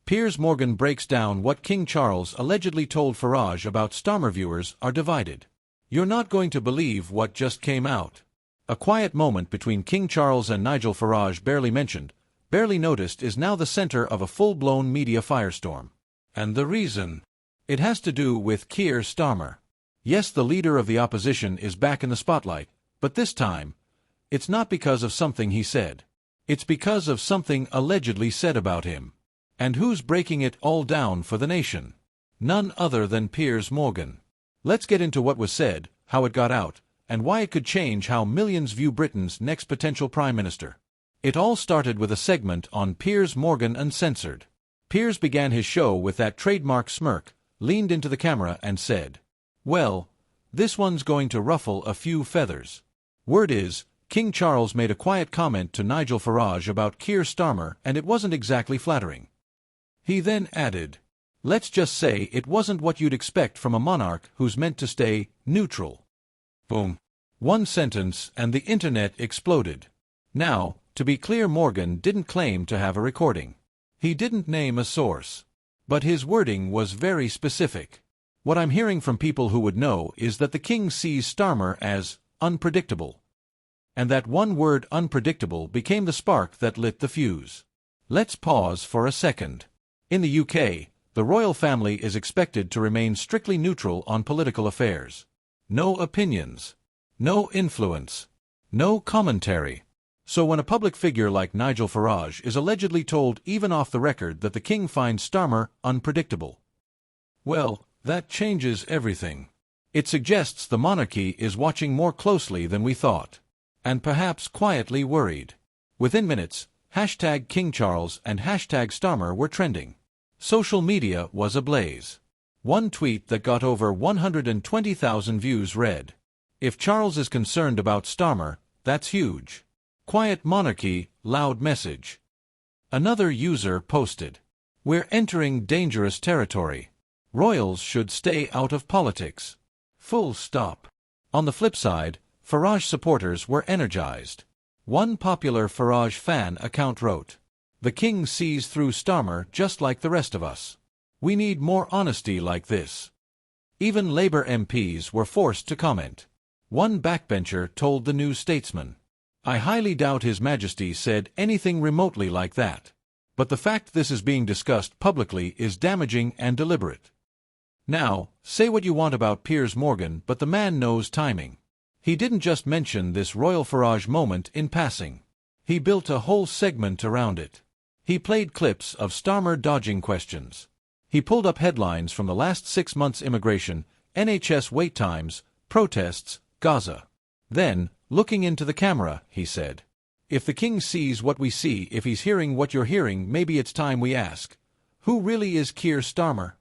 Piers Morgan breaks down what King Charles allegedly told Farage about Starmer. Viewers are divided. You're not going to believe what just came out. A quiet moment between King Charles and Nigel Farage, barely mentioned, barely noticed, is now the center of a full-blown media firestorm. And the reason? It has to do with Keir Starmer. Yes, the leader of the opposition is back in the spotlight, but this time, it's not because of something he said. It's because of something allegedly said about him. And who's breaking it all down for the nation? None other than Piers Morgan. Let's get into what was said, how it got out, and why it could change how millions view Britain's next potential Prime Minister. It all started with a segment on Piers Morgan Uncensored. Piers began his show with that trademark smirk, leaned into the camera and said, "Well, this one's going to ruffle a few feathers." Word is, King Charles made a quiet comment to Nigel Farage about Keir Starmer, and it wasn't exactly flattering. He then added, "Let's just say it wasn't what you'd expect from a monarch who's meant to stay neutral." Boom. One sentence and the internet exploded. Now, to be clear, Morgan didn't claim to have a recording. He didn't name a source. But his wording was very specific. What I'm hearing from people who would know is that the king sees Starmer as unpredictable. And that one word, unpredictable, became the spark that lit the fuse. Let's pause for a second. In the UK, the royal family is expected to remain strictly neutral on political affairs. No opinions. No influence. No commentary. So when a public figure like Nigel Farage is allegedly told, even off the record, that the king finds Starmer unpredictable, well, that changes everything. It suggests the monarchy is watching more closely than we thought. And perhaps quietly worried. Within minutes, #King Charles and #Starmer were trending. Social media was ablaze. One tweet that got over 120,000 views read, "If Charles is concerned about Starmer, that's huge. Quiet monarchy, loud message." Another user posted, "We're entering dangerous territory. Royals should stay out of politics. Full stop." On the flip side, Farage supporters were energized. One popular Farage fan account wrote, "The king sees through Starmer just like the rest of us. We need more honesty like this." Even Labour MPs were forced to comment. One backbencher told the New Statesman, "I highly doubt His Majesty said anything remotely like that. But the fact this is being discussed publicly is damaging and deliberate." Now, say what you want about Piers Morgan, but the man knows timing. He didn't just mention this royal Farage moment in passing. He built a whole segment around it. He played clips of Starmer dodging questions. He pulled up headlines from the last 6 months: immigration, NHS wait times, protests, Gaza. Then, looking into the camera, he said, "If the king sees what we see, if he's hearing what you're hearing, maybe it's time we ask, who really is Keir Starmer?"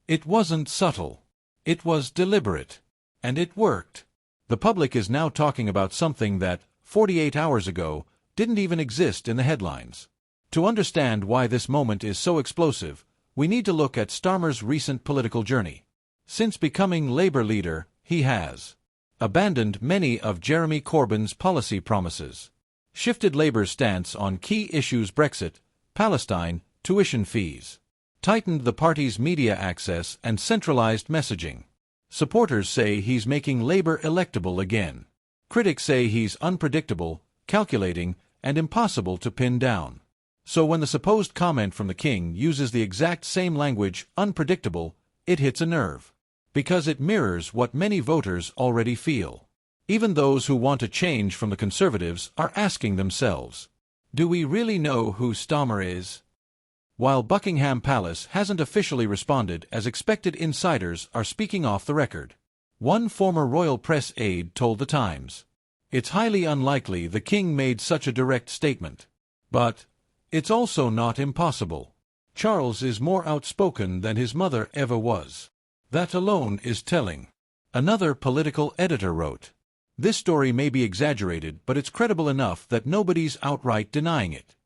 It wasn't subtle. It was deliberate. And it worked. The public is now talking about something that, 48 hours ago, didn't even exist in the headlines. To understand why this moment is so explosive, we need to look at Starmer's recent political journey. Since becoming Labour leader, he has abandoned many of Jeremy Corbyn's policy promises, shifted Labour's stance on key issues: Brexit, Palestine, tuition fees, tightened the party's media access and centralized messaging. Supporters say he's making Labour electable again. Critics say he's unpredictable, calculating, and impossible to pin down. So when the supposed comment from the king uses the exact same language, unpredictable, it hits a nerve. Because it mirrors what many voters already feel. Even those who want a change from the Conservatives are asking themselves, do we really know who Starmer is? While Buckingham Palace hasn't officially responded, as expected, insiders are speaking off the record. One former royal press aide told The Times, "It's highly unlikely the king made such a direct statement. But it's also not impossible. Charles is more outspoken than his mother ever was. That alone is telling." Another political editor wrote, "This story may be exaggerated, but it's credible enough that nobody's outright denying it."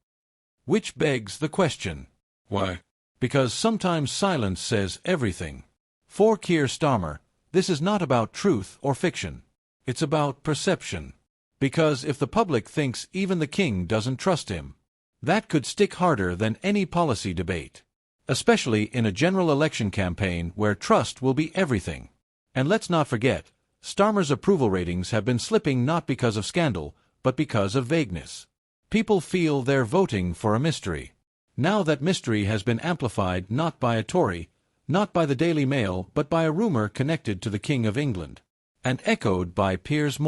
Which begs the question, why? Because sometimes silence says everything. For Keir Starmer, this is not about truth or fiction. It's about perception. Because if the public thinks even the king doesn't trust him, that could stick harder than any policy debate. especially in a general election campaign where trust will be everything. And let's not forget, Starmer's approval ratings have been slipping not because of scandal, but because of vagueness. People feel they're voting for a mystery. Now that mystery has been amplified not by a Tory, not by the Daily Mail, but by a rumour connected to the King of England, and echoed by Piers.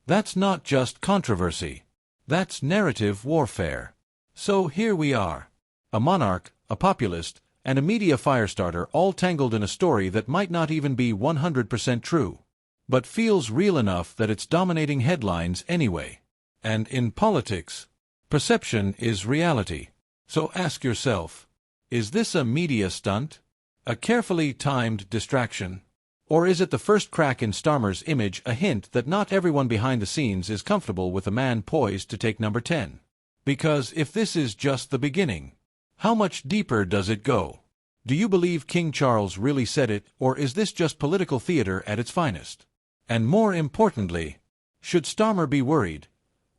That's not just controversy. That's narrative warfare. So here we are. A monarch, a populist, and a media firestarter all tangled in a story that might not even be 100% true, but feels real enough that it's dominating headlines anyway. And in politics, perception is reality. So ask yourself, is this a media stunt? A carefully timed distraction? Or is it the first crack in Starmer's image, a hint that not everyone behind the scenes is comfortable with a man poised to take number 10? Because if this is just the beginning, how much deeper does it go? Do you believe King Charles really said it, or is this just political theater at its finest? And more importantly, should Starmer be worried,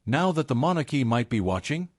now that the monarchy might be watching?